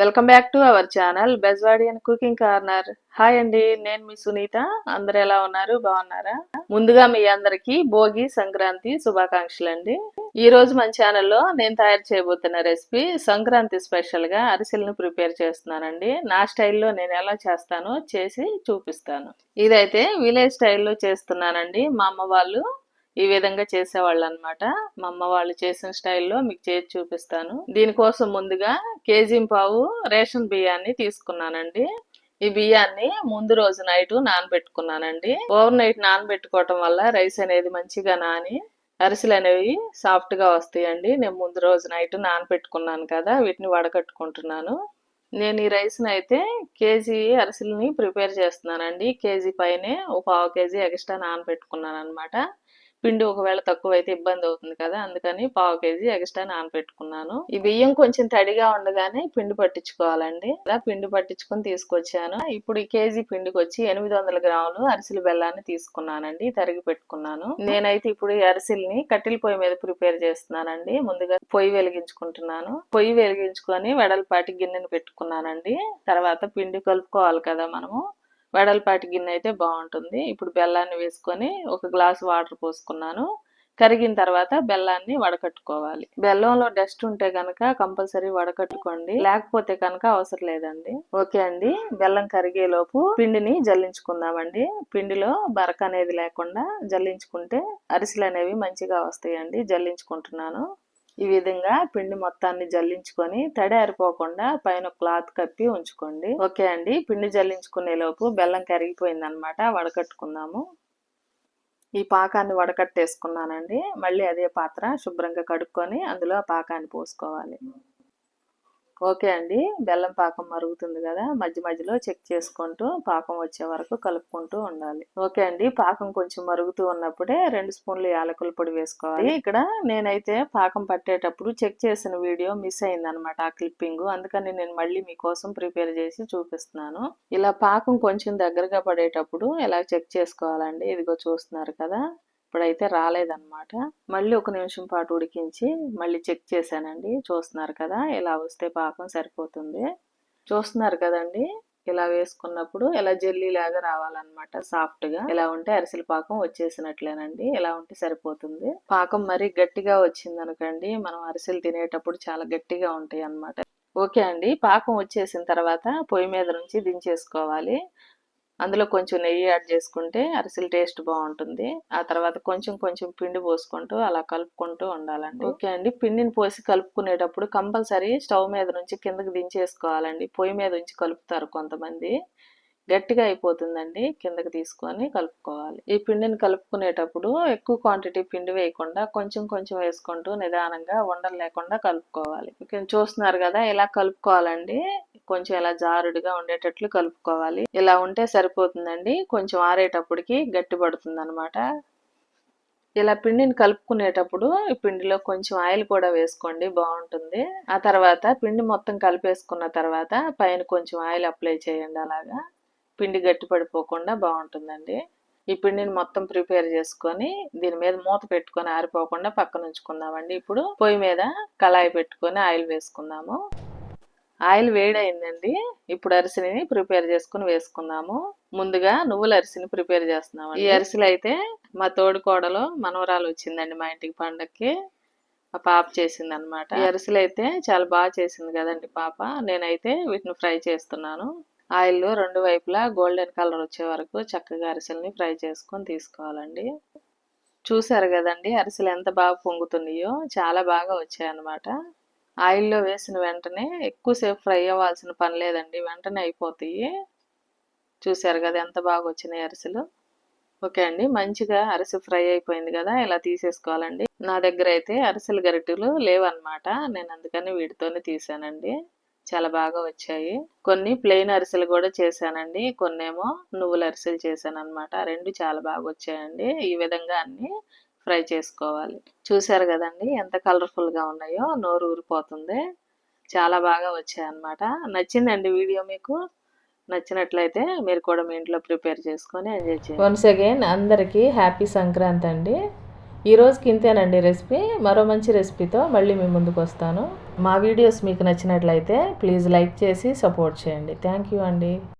Welcome back to our channel Bezwadi and cooking corner. Hi అండి, నేను మీ సునీత. అందరు ఎలా ఉన్నారు? బాగున్నారా? ముందుగా మీ అందరికి భోగి సంక్రాంతి శుభాకాంక్షలు అండి. ఈ రోజు మన ఛానల్లో నేను తయారు చేయబోతున్న రెసిపీ సంక్రాంతి స్పెషల్ గా అరిసెలను ప్రిపేర్ చేస్తున్నానండి. నా స్టైల్లో నేను ఎలా చేస్తానో చేసి చూపిస్తాను. ఇదైతే విలేజ్ స్టైల్లో చేస్తున్నానండి. మా అమ్మ వాళ్ళు ఈ విధంగా చేసేవాళ్ళు అనమాట. మా అమ్మ వాళ్ళు చేసిన స్టైల్లో మీకు చేసి చూపిస్తాను. దీనికోసం ముందుగా కేజీ-పావు రేషన్ బియ్యాన్ని తీసుకున్నానండి. ఈ బియ్యాన్ని ముందు రోజు నైట్ నానబెట్టుకున్నానండి. ఓవర్ నైట్ నానబెట్టుకోవటం వల్ల రైస్ అనేది మంచిగా నాని అరిసెలు అనేవి సాఫ్ట్ గా వస్తాయండి. నేను ముందు రోజు నైట్ నానబెట్టుకున్నాను కదా, వీటిని వడకట్టుకుంటున్నాను. నేను ఈ రైస్ని అయితే కేజీ అరిసెలని ప్రిపేర్ చేస్తున్నానండి. కేజీ పైనే ఒక పావు కేజీ ఎక్స్ట్రా నానబెట్టుకున్నాను అనమాట. పిండి ఒకవేళ తక్కువ అయితే ఇబ్బంది అవుతుంది కదా, అందుకని పావు కేజీ ఎక్స్ట్రా నానబెట్టుకున్నాను. ఈ బియ్యం కొంచెం తడిగా ఉండగానే పిండి పట్టించుకోవాలండి. ఇలా పిండి పట్టించుకొని తీసుకొచ్చాను. ఇప్పుడు ఈ కేజీ పిండికి వచ్చి 800 గ్రాములు అరిసెల బెల్లాన్ని తీసుకున్నానండి, తరిగి పెట్టుకున్నాను. నేనైతే ఇప్పుడు ఈ అరిసెల్ని కట్టెల పొయ్యి మీద ప్రిపేర్ చేస్తున్నానండి. ముందుగా పొయ్యి వెలిగించుకుంటున్నాను. పొయ్యి వెలిగించుకొని వెడల్పాటి గిన్నెను పెట్టుకున్నానండి. తర్వాత పిండి కలుపుకోవాలి కదా మనము. వెడల్పాటి గిన్నె అయితే బాగుంటుంది. ఇప్పుడు బెల్లాన్ని వేసుకొని ఒక గ్లాసు వాటర్ పోసుకున్నాను. కరిగిన తర్వాత బెల్లాన్ని వడకట్టుకోవాలి. బెల్లంలో డస్ట్ ఉంటే కనుక కంపల్సరీ వడకట్టుకోండి, లేకపోతే కనుక అవసరం లేదండి. ఓకే అండి, బెల్లం కరిగేలోపు పిండిని జల్లించుకుందామండి. పిండిలో బరక అనేది లేకుండా జల్లించుకుంటే అరిసెలు అనేవి మంచిగా వస్తాయండి. జల్లించుకుంటున్నాను. ఈ విధంగా పిండి మొత్తాన్ని జల్లించుకొని తడి ఆరిపోకుండా పైన క్లాత్ కప్పి ఉంచుకోండి. ఓకే అండి, పిండి జల్లించుకునే లోపు బెల్లం కరిగిపోయింది అనమాట. వడకట్టుకుందాము. ఈ పాకాన్ని వడకట్టేసుకున్నానండి. మళ్ళీ అదే పాత్ర శుభ్రంగా కడుక్కొని అందులో ఆ పాకాన్ని పోసుకోవాలి. ఓకే అండి, బెల్లం పాకం మరుగుతుంది కదా, మధ్య మధ్యలో చెక్ చేసుకుంటూ పాకం వచ్చే వరకు కలుపుకుంటూ ఉండాలి. ఓకే అండి, పాకం కొంచెం మరుగుతూ ఉన్నప్పుడే 2 స్పూన్లు యాలకుల పొడి వేసుకోవాలి. ఇక్కడ నేనైతే పాకం పట్టేటప్పుడు చెక్ చేసిన వీడియో మిస్ అయింది అనమాట, ఆ క్లిప్పింగ్. అందుకని నేను మళ్ళీ మీకోసం ప్రిపేర్ చేసి చూపిస్తున్నాను. ఇలా పాకం కొంచెం దగ్గరగా పడేటప్పుడు ఎలా చెక్ చేసుకోవాలండి. ఇదిగో చూస్తున్నారు కదా, ఇప్పుడైతే రాలేదన్నమాట. మళ్ళీ 1 నిమిషం పాటు ఉడికించి మళ్ళీ చెక్ చేశానండి. చూస్తున్నారు కదా, ఇలా వస్తే పాకం సరిపోతుంది. చూస్తున్నారు కదండి, ఇలా వేసుకున్నప్పుడు ఇలా జెల్లీ లాగా రావాలన్నమాట, సాఫ్ట్ గా. ఇలా ఉంటే అరిసెల పాకం వచ్చేసినట్లేనండి. ఇలా ఉంటే సరిపోతుంది. పాకం మరీ గట్టిగా వచ్చింది అనుకోండి, మనం అరిసెలు తినేటప్పుడు చాలా గట్టిగా ఉంటాయి అన్నమాట. ఓకే అండి, పాకం వచ్చేసిన తర్వాత పొయ్యి మీద నుంచి దించేసుకోవాలి. అందులో కొంచెం నెయ్యి యాడ్ చేసుకుంటే అరిసెల టేస్ట్ బాగుంటుంది. ఆ తర్వాత కొంచెం కొంచెం పిండి పోసుకుంటూ అలా కలుపుకుంటూ ఉండాలండి. ఓకే అండి, పిండిని పోసి కలుపుకునేటప్పుడు కంపల్సరీ స్టవ్ మీద నుంచి కిందకి దించేసుకోవాలండి. పొయ్యి మీద నుంచి కలుపుతారు కొంతమంది, గట్టిగా అయిపోతుందండి. కిందకి తీసుకొని కలుపుకోవాలి. ఈ పిండిని కలుపుకునేటప్పుడు ఎక్కువ క్వాంటిటీ పిండి వేయకుండా కొంచెం కొంచెం వేసుకుంటూ నిదానంగా ఉండలు లేకుండా కలుపుకోవాలి. చూస్తున్నారు కదా, ఇలా కలుపుకోవాలండి. కొంచెం ఇలా జారుడుగా ఉండేటట్లు కలుపుకోవాలి. ఇలా ఉంటే సరిపోతుందండి. కొంచెం ఆరేటప్పటికి గట్టి పడుతుంది అనమాట. ఇలా పిండిని కలుపుకునేటప్పుడు ఈ పిండిలో కొంచెం ఆయిల్ కూడా వేసుకోండి, బాగుంటుంది. ఆ తర్వాత పిండి మొత్తం కలిపేసుకున్న తర్వాత పైన కొంచెం ఆయిల్ అప్లై చేయండి. అలాగా పిండి గట్టి పడిపోకుండా బాగుంటుందండి. ఈ పిండిని మొత్తం ప్రిపేర్ చేసుకొని దీని మీద మూత పెట్టుకొని ఆరిపోకుండా పక్కన ఉంచుకుందామండి. ఇప్పుడు పొయ్యి మీద కళాయి పెట్టుకొని ఆయిల్ వేసుకుందాము. ఆయిల్ వేడైందండి. ఇప్పుడు అరిసెని ప్రిపేర్ చేసుకుని వేసుకుందాము. ముందుగా నువ్వుల అరిసెని ప్రిపేర్ చేస్తున్నాము. ఈ అరిసెలు అయితే మా తోడుకోడలు మనవరాలు వచ్చిందండి మా ఇంటికి పండక్కి, ఆ పాప చేసింది అనమాట. ఈ అరిసెలు అయితే చాలా బాగా చేసింది కదండి పాప. నేనైతే వీటిని ఫ్రై చేస్తున్నాను. ఆయిల్లో 2 వైపులా గోల్డెన్ కలర్ వచ్చే వరకు చక్కగా అరిసెల్ని ఫ్రై చేసుకొని తీసుకోవాలండి. చూసారు కదండి అరిసెలు ఎంత బాగా పొంగుతున్నాయో, చాలా బాగా వచ్చాయన్నమాట. ఆయిల్లో వేసిన వెంటనే ఎక్కువసేపు ఫ్రై అవ్వాల్సిన పని లేదండి, వెంటనే అయిపోతాయి. చూసారు కదా ఎంత బాగా వచ్చినాయి అరిసెలు. ఓకే అండి, మంచిగా అరిసె ఫ్రై అయిపోయింది కదా, ఇలా తీసేసుకోవాలండి. నా దగ్గర అయితే అరిసెల గరిటెలు లేవన్నమాట, నేను అందుకని వీటితోనే తీసానండి. చాలా బాగా వచ్చాయి. కొన్ని ప్లెయిన్ అరిసెలు కూడా చేశానండి, కొన్నేమో నువ్వుల అరిసెలు చేశాను అనమాట. 2 చాలా బాగా వచ్చాయండి. ఈ విధంగా అన్ని ఫ్రై చేసుకోవాలి. చూసారు కదండి ఎంత కలర్ఫుల్గా ఉన్నాయో, నోరు ఊరిపోతుంది. చాలా బాగా వచ్చాయన్నమాట. నచ్చిందండి వీడియో మీకు? నచ్చినట్లయితే మీరు కూడా మీ ఇంట్లో ప్రిపేర్ చేసుకొని ఎంజాయ్ చేయండి. వన్స్ అగైన్ అందరికీ హ్యాపీ సంక్రాంతి అండి. ఈ రోజుకి ఇంతేనండి రెసిపీ. మరో మంచి రెసిపీతో మళ్ళీ మీ ముందుకు వస్తాను. మా వీడియోస్ మీకు నచ్చినట్లయితే ప్లీజ్ లైక్ చేసి సపోర్ట్ చేయండి. థ్యాంక్ యూ అండి.